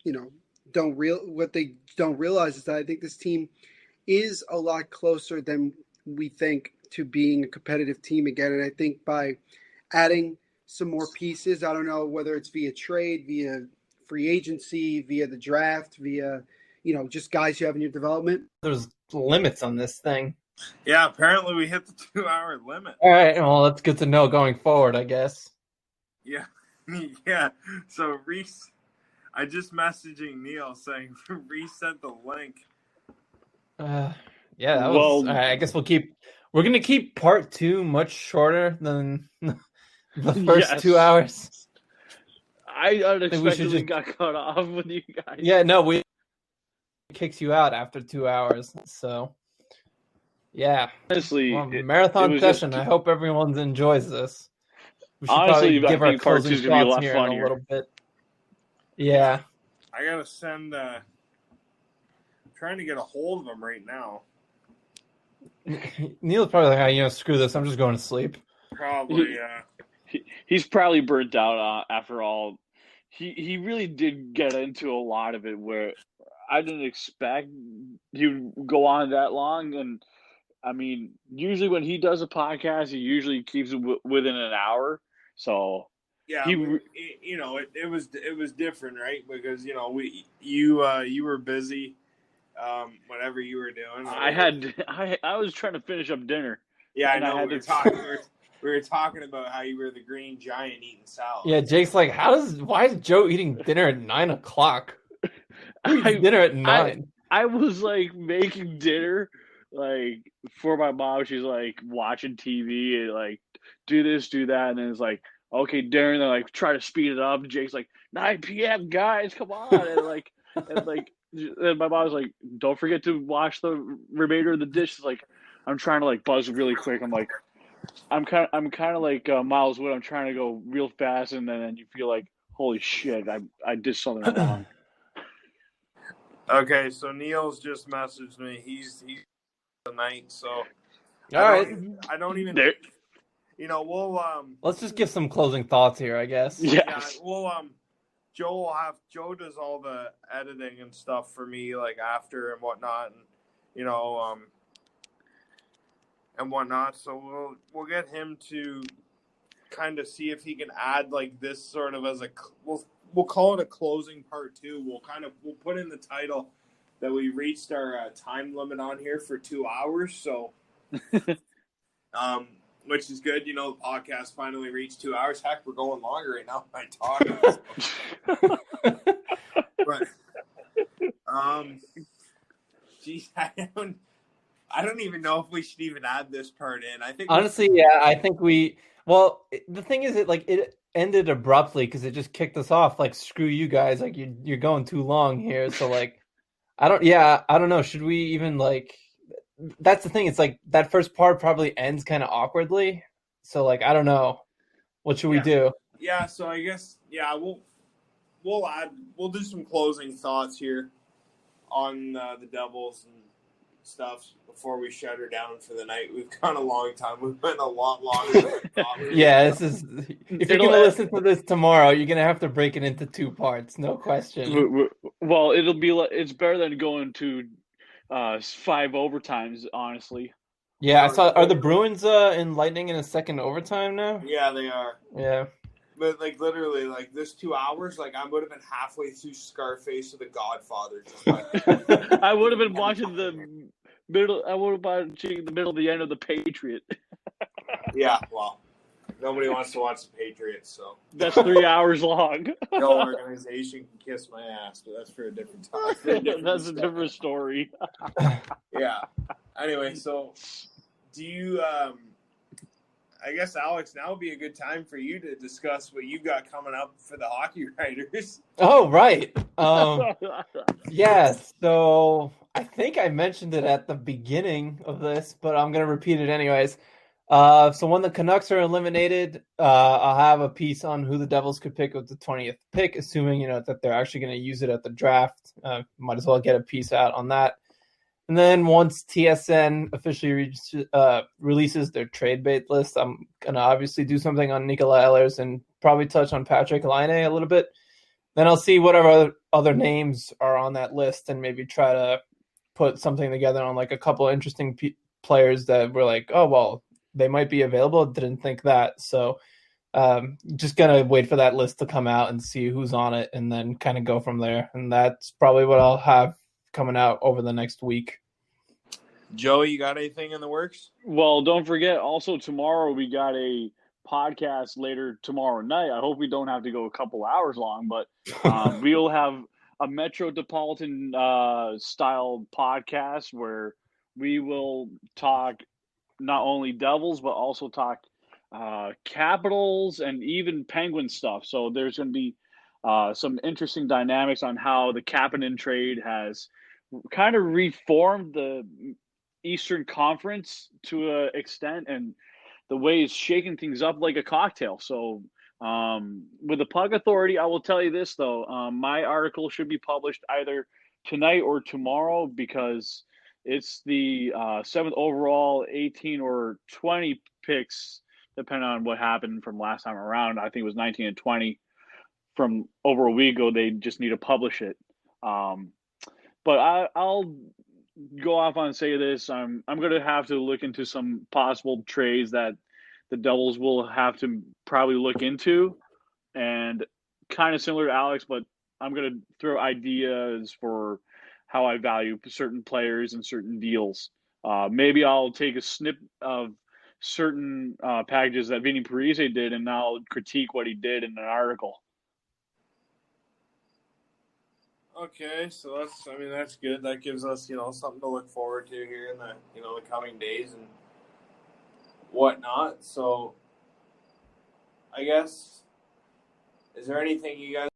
what they don't realize is that I think this team is a lot closer than we think to being a competitive team again. And I think by adding some more pieces, I don't know whether it's via trade, via free agency, via the draft, via just guys you have in your development. There's limits on this thing. Yeah, apparently we hit the 2-hour limit. All right, well, that's good to know going forward, I guess. Yeah, yeah. So Reese, I just messaging Neil saying resent the link. Yeah, that was. I guess we're gonna keep part 2 much shorter than the first 2 hours. I unexpectedly got cut off with you guys. Yeah, no, we kicks you out after 2 hours. So, yeah. Honestly, marathon session. I hope everyone enjoys this. We should honestly, probably give our part 2 closing is gonna be a thoughts lot here funnier. in a little bit. Yeah. I gotta send. I'm trying to get a hold of him right now. Neil's probably like, screw this. I'm just going to sleep. Probably, yeah. He's probably burnt out after all. He really did get into a lot of it where I didn't expect he would go on that long. And I mean, usually when he does a podcast, he usually keeps it within an hour. So yeah, it was different, right? Because you were busy. Whatever you were doing, I was trying to finish up dinner. Yeah, I know. We were talking about how you were the green giant eating salad. Yeah, Jake's like, why is Joe eating dinner at 9:00? Who eats dinner at 9? I was like making dinner like for my mom. She's like watching TV and like do this, do that, and then it's like, okay, dinner. And then like try to speed it up. And Jake's like, 9 p.m. guys, come on, and my mom's like, don't forget to wash the remainder of the dishes. Like, I'm trying to like buzz really quick. I'm like, I'm kind of like Miles Wood. I'm trying to go real fast, and then you feel like, holy shit, I did something wrong. Okay, so Neil's just messaged me. He's tonight, so all right. I don't even. We'll Let's just give some closing thoughts here, I guess. Yes. Yeah, well, Joe does all the editing and stuff for me, like after and whatnot, and whatnot. So we'll get him to kind of see if he can add like this sort of as we'll call it a closing part 2. We'll put in the title that we reached our time limit on here for 2 hours. So, which is good. The podcast finally reached 2 hours. Heck, we're going longer right now by talking. But, geez, I don't even know if we should even add this part in. I think honestly, I think the thing is, it ended abruptly because it just kicked us off. Like, screw you guys. Like, you're going too long here. So like, I don't know. Should we even like? That's the thing. It's like that first part probably ends kind of awkwardly. So like, I don't know. What should we do? Yeah. So I guess we'll do some closing thoughts here on the Devils and stuff before we shut her down for the night. We've gone a long time. We've been a lot longer than I thought. This is. If you're gonna listen to this tomorrow, you're gonna have to break it into 2 parts. No question. Well, it'll be. It's better than going to 5 overtimes, honestly. Yeah, I saw. Are the Bruins in Lightning in a second overtime now? Yeah, they are. Yeah. But like literally, like this 2 hours, like I would have been halfway through Scarface or The Godfather. I would have been watching the middle. I would have been watching the middle of the end of The Patriot. Yeah, well, nobody wants to watch The Patriots, so that's 3 hours long. No organization can kiss my ass, but that's for a different time. That's a different story. Yeah. Anyway, so do you? I guess, Alex, now would be a good time for you to discuss what you've got coming up for the Hockey Writers. Oh, right. Yeah, so I think I mentioned it at the beginning of this, but I'm going to repeat it anyways. So when the Canucks are eliminated, I'll have a piece on who the Devils could pick with the 20th pick, assuming, that they're actually going to use it at the draft. Might as well get a piece out on that. And then once TSN officially releases their trade bait list, I'm going to obviously do something on Nikolai Ehlers and probably touch on Patrick Laine a little bit. then I'll see whatever other names are on that list and maybe try to put something together on like a couple of interesting players that were like, oh, well, they might be available. Didn't think that. So just going to wait for that list to come out and see who's on it and then kind of go from there. And that's probably what I'll have coming out over the next week. Joey, you got anything in the works? Well, don't forget, also tomorrow we got a podcast later tomorrow night. I hope we don't have to go a couple hours long, but we'll have a Metropolitan style podcast where we will talk not only Devils, but also talk Capitals and even Penguin stuff. So there's going to be some interesting dynamics on how the Kapanen trade has kind of reformed the Eastern Conference to an extent, and the way it's shaking things up like a cocktail. So, with the Puck Authority, I will tell you this though: my article should be published either tonight or tomorrow because it's the 7th overall, 18 or 20 picks, depending on what happened from last time around. I think it was 19 and 20 from over a week ago. They just need to publish it. But I'll go off on say this. I'm going to have to look into some possible trades that the Devils will have to probably look into, and kind of similar to Alex, but I'm going to throw ideas for how I value certain players and certain deals. Maybe I'll take a snip of certain packages that Vinny Parise did, and I'll critique what he did in an article. Okay, so that's good. That gives us, something to look forward to here in the coming days and whatnot. So I guess, is there anything you guys